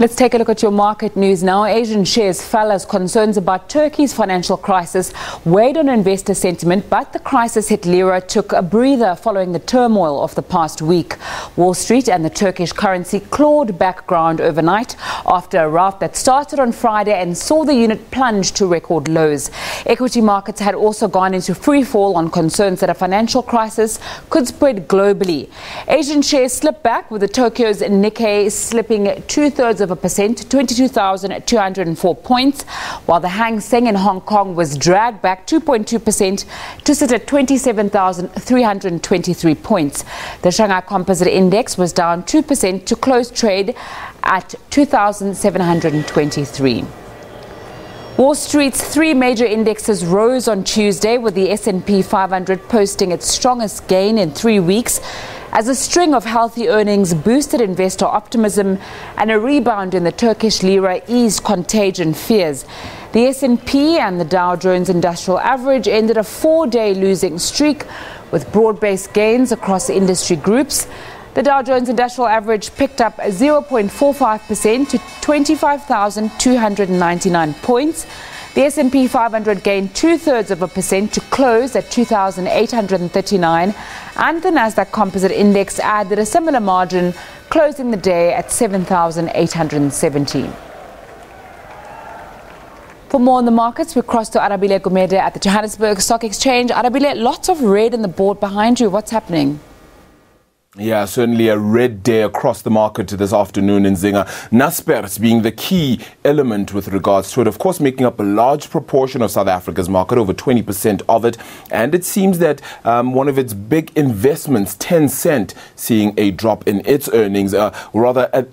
Let's take a look at your market news now. Asian shares fell as concerns about Turkey's financial crisis weighed on investor sentiment, but the crisis hit lira took a breather following the turmoil of the past week. Wall Street and the Turkish currency clawed back ground overnight after a rout that started on Friday and saw the unit plunge to record lows. Equity markets had also gone into free fall on concerns that a financial crisis could spread globally. Asian shares slipped back, with the Tokyo's Nikkei slipping 2/3%, 22,204 points, while the Hang Seng in Hong Kong was dragged back 2.2% to sit at 27,323 points. The Shanghai Composite Index was down 2% to close trade at 2,723. Wall Street's three major indexes rose on Tuesday, with the S&P 500 posting its strongest gain in 3 weeks, as a string of healthy earnings boosted investor optimism and a rebound in the Turkish lira eased contagion fears. The S&P and the Dow Jones Industrial Average ended a 4-day losing streak, with broad-based gains across industry groups. The Dow Jones Industrial Average picked up 0.45% to 25,299 points. The S&P 500 gained 2/3% to close at 2,839, and the Nasdaq Composite Index added a similar margin, closing the day at 7,817. For more on the markets, we cross to Arabile Gumede at the Johannesburg Stock Exchange. Arabile, lots of red in the board behind you. What's happening? Yeah, certainly a red day across the market this afternoon in Zinga. Naspers being the key element with regards to it, of course, making up a large proportion of South Africa's market, over 20% of it. And it seems that one of its big investments, Tencent, seeing a drop in its earnings, rather an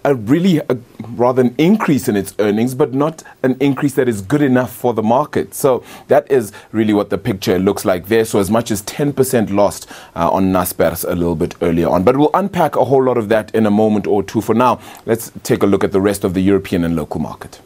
increase in its earnings, but not an increase that is good enough for the market. So that is really what the picture looks like there. So as much as 10% lost on Naspers a little bit earlier on. But we'll unpack a whole lot of that in a moment or two. For now, let's take a look at the rest of the European and local market.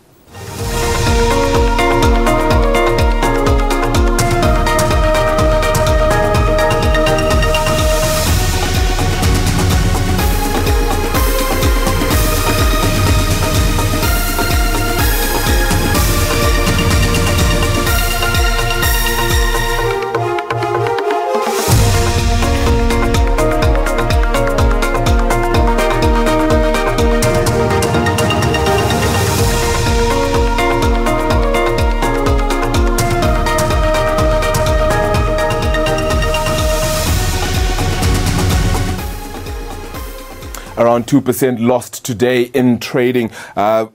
Around 2% lost today in trading.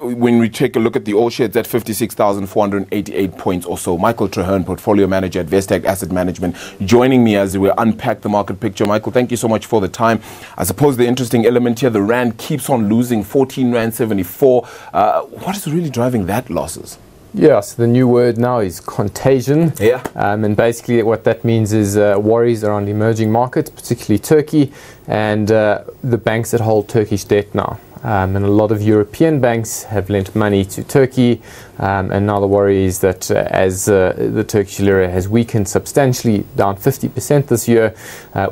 When we take a look at the all shares, at 56,488 points or so. Michael Traherne, Portfolio Manager at Vestec Asset Management, joining me as we unpack the market picture. Michael, thank you so much for the time. I suppose the interesting element here, the Rand keeps on losing, 14.74 Rand. What is really driving that losses? Yeah, so the new word now is contagion. Yeah. And basically what that means is worries around emerging markets, particularly Turkey, and the banks that hold Turkish debt now. And a lot of European banks have lent money to Turkey, and now the worry is that as the Turkish lira has weakened substantially, down 50% this year,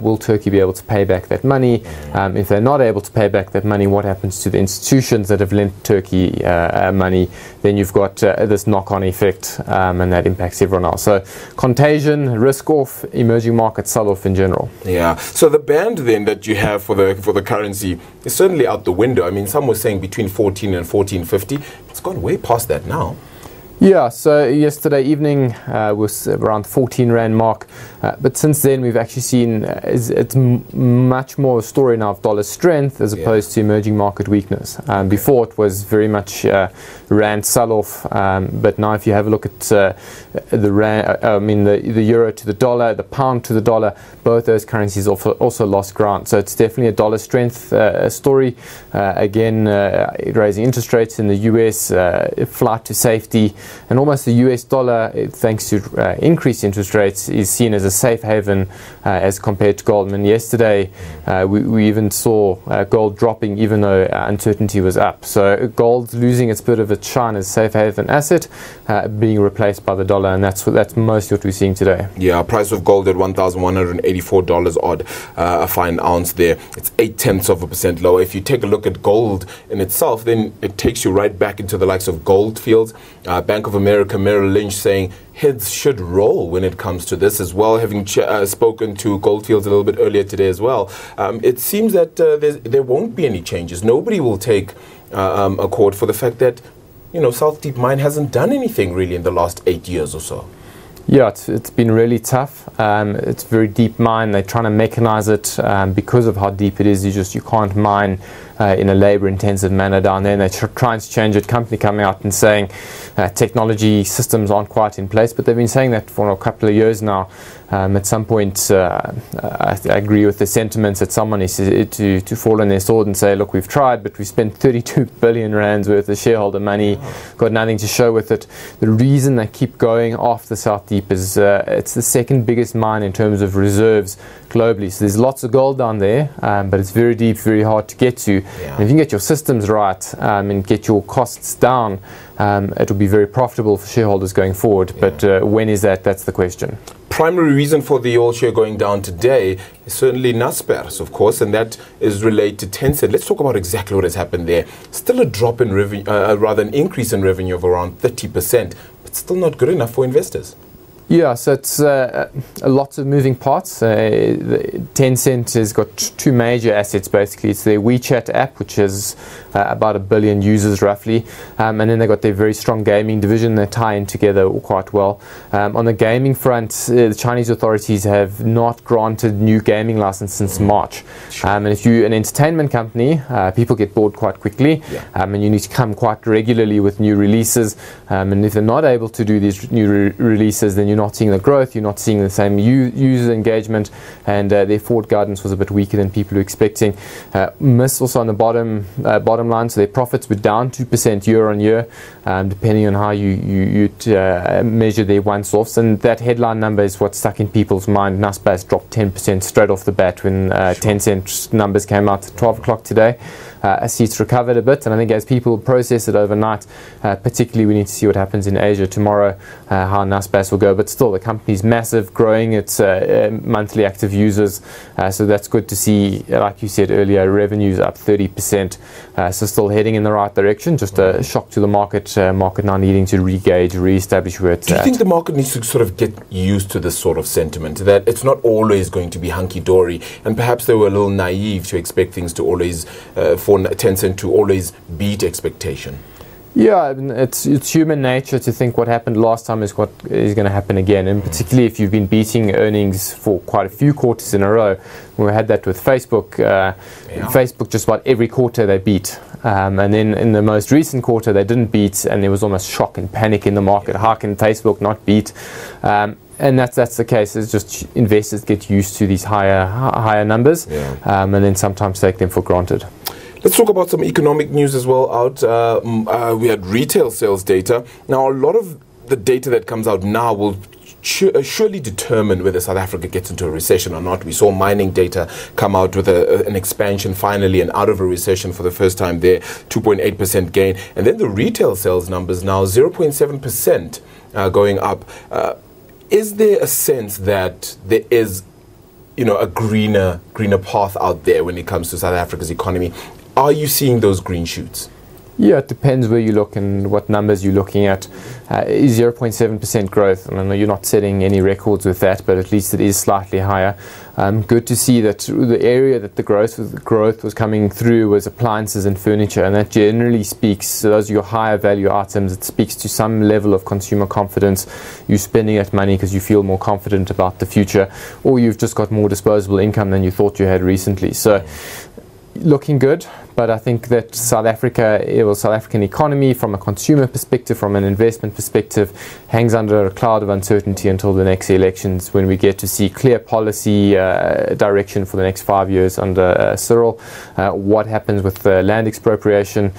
will Turkey be able to pay back that money? If they're not able to pay back that money, what happens to the institutions that have lent Turkey money? Then you've got this knock-on effect, and that impacts everyone else. So contagion, risk off, emerging market sell-off in general. Yeah. So the band then that you have for the currency is certainly out the window. I mean, some were saying between 14 and 14.50. It's gone way past that now. Yeah, so yesterday evening was around 14 Rand mark, but since then we've actually seen it's much more a story now of dollar strength as opposed to emerging market weakness. Before it was very much Rand sell-off, but now if you have a look at the euro to the dollar, the pound to the dollar, both those currencies also lost ground. So it's definitely a dollar strength story. Again, raising interest rates in the US, flight to safety. And almost the US dollar, thanks to increased interest rates, is seen as a safe haven as compared to gold. And yesterday, we even saw gold dropping even though uncertainty was up. So gold's losing its bit of its shine as a safe haven asset, being replaced by the dollar, and that's mostly what we're seeing today. Yeah, price of gold at $1,184 odd, a fine ounce there. It's 0.8% lower. If you take a look at gold in itself, then it takes you right back into the likes of Goldfields, Bank of America, Merrill Lynch saying heads should roll when it comes to this as well. Having spoken to Goldfields a little bit earlier today as well, it seems that there won't be any changes. Nobody will take accord for the fact that, you know, South Deep Mine hasn't done anything really in the last 8 years or so. Yeah, it's been really tough. It's a very deep mine. They're trying to mechanize it because of how deep it is. You can't mine in a labor-intensive manner down there. And they're trying to change it. Company coming out and saying technology systems aren't quite in place, but they've been saying that for a couple of years now. At some point, I agree with the sentiments that someone is to fall on their sword and say, look, we've tried, but we've spent 32 billion rands worth of shareholder money, got nothing to show with it. The reason they keep going after South Deep is it's the second biggest mine in terms of reserves globally. So there's lots of gold down there, but it's very deep, very hard to get to. Yeah. And if you can get your systems right and get your costs down, it will be very profitable for shareholders going forward. Yeah. But when is that? That's the question. Primary reason for the oil share going down today is certainly Naspers, of course, and that is related to Tencent. Let's talk about exactly what has happened there. Still a drop in revenue, rather an increase in revenue of around 30%, but still not good enough for investors. Yeah, so it's lots of moving parts. Tencent has got two major assets, basically. It's their WeChat app, which has about 1 billion users roughly, and then they've got their very strong gaming division. They tie in together quite well. On the gaming front, the Chinese authorities have not granted new gaming license since March. Sure. And if you're an entertainment company, people get bored quite quickly, and you need to come quite regularly with new releases. And if they're not able to do these new releases, then you're not seeing the growth, you're not seeing the same user engagement, and their forward guidance was a bit weaker than people were expecting. Miss also on the bottom line, so their profits were down 2% year on year, depending on how you measure their once-offs, and that headline number is what stuck in people's mind. Naspers dropped 10% straight off the bat when Tencent numbers came out at 12 o'clock today. I see it's recovered a bit, and I think as people process it overnight, particularly we need to see what happens in Asia tomorrow, how Naspers will go. But still, the company's massive, growing its monthly active users, so that's good to see. Like you said earlier, revenues up 30%, so still heading in the right direction. Just a shock to the market now needing to re-gauge, re-establish where it's at. Do you think the market needs to sort of get used to this sort of sentiment, that it's not always going to be hunky-dory, and perhaps they were a little naive to expect things to always for Tencent to always beat expectation? Yeah, it's human nature to think what happened last time is what is going to happen again, and particularly if you've been beating earnings for quite a few quarters in a row. We had that with Facebook. Facebook, just about every quarter they beat, and then in the most recent quarter they didn't beat, and there was almost shock and panic in the market. How can Facebook not beat? And that's the case. It's just investors get used to these higher numbers, and then sometimes take them for granted. Let's talk about some economic news as well out. We had retail sales data. Now, a lot of the data that comes out now will surely determine whether South Africa gets into a recession or not. We saw mining data come out with an expansion finally and out of a recession for the first time there, 2.8% gain. And then the retail sales numbers now 0.7% going up. Is there a sense that there is, a greener path out there when it comes to South Africa's economy? Are you seeing those green shoots? Yeah, it depends where you look and what numbers you're looking at. Is 0.7% growth? I know you're not setting any records with that, but at least it is slightly higher. Good to see that the area that the growth was coming through was appliances and furniture, and that generally speaks, those are your higher value items. It speaks to some level of consumer confidence. You're spending that money because you feel more confident about the future, or you've just got more disposable income than you thought you had recently. So looking good, But I think that South African economy, from a consumer perspective, from an investment perspective, hangs under a cloud of uncertainty until the next elections, when we get to see clear policy direction for the next 5 years under Cyril. What happens with the land expropriation?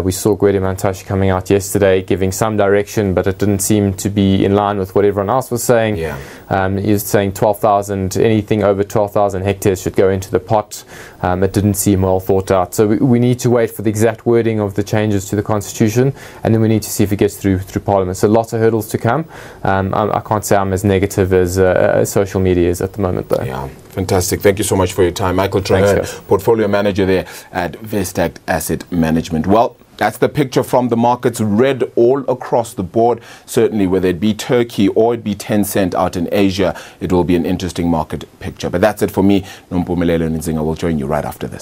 We saw Gwede Mantashe coming out yesterday giving some direction, but it didn't seem to be in line with what everyone else was saying. He was saying 12,000, anything over 12,000 hectares should go into the pot. It didn't seem well thought out. So we need to wait for the exact wording of the changes to the Constitution, and then we need to see if it gets through Parliament. So lots of hurdles to come. I can't say I'm as negative as social media is at the moment, though. Yeah, fantastic. Thank you so much for your time. Michael Trahan, Portfolio Manager there at Vestact Asset Management. Well, that's the picture from the markets, red all across the board. Certainly, whether it be Turkey or it be Tencent out in Asia, it will be an interesting market picture. But that's it for me. Nompumelelo Nzinga will join you right after this.